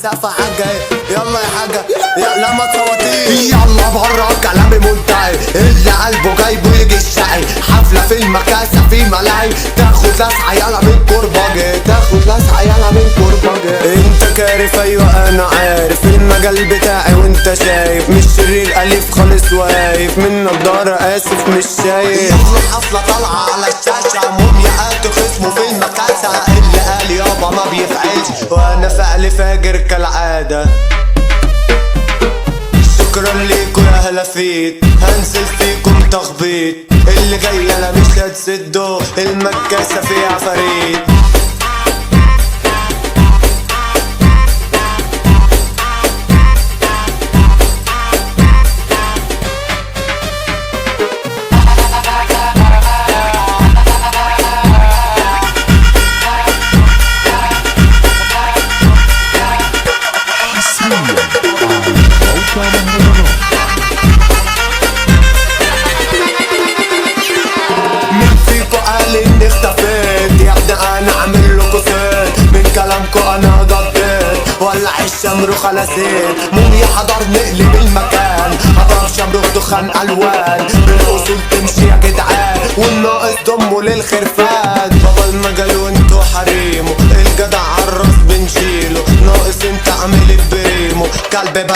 السقف حاجة يلا يا حاجة لا ما تصوتيش يلا بره كلامي منتهي اللي قلبه جايبه يجي الشقي حفلة في المكاسة في ملاهي تاخد لسعة يلا من كرباجي تاخد لسعة يلا من كرباجي انت كارف ايوه انا عارف المجال بتاعي وانت شايف مش شرير اليف خالص واقف من نضارة اسف مش شايف الحفلة طالعة على الشاشة مومياءات خصمه في المكاسة اللي قال يابا ما بيفعلش وانا فعلي فاجر كالعادة شكرا ليكوا يا هلافيت هنزل فيكم تخبيط اللي جاي انا مش هتسده المكاسة فيها عفاريت مين فيكو قال اني اختفيت يا ابني انا عامل لكو سيت من كلامكو انا ضبيت ولع الشمروخ على زيت موميا حضر نقلب المكان حضر شمروخ دخان الوان بالاصول تمشي يا جدعان والناقص ضمه للخرفان بابا المجال وانتو حريمه الجدع عالراس بنشيله ناقص انت عامل بريمو كلب بلا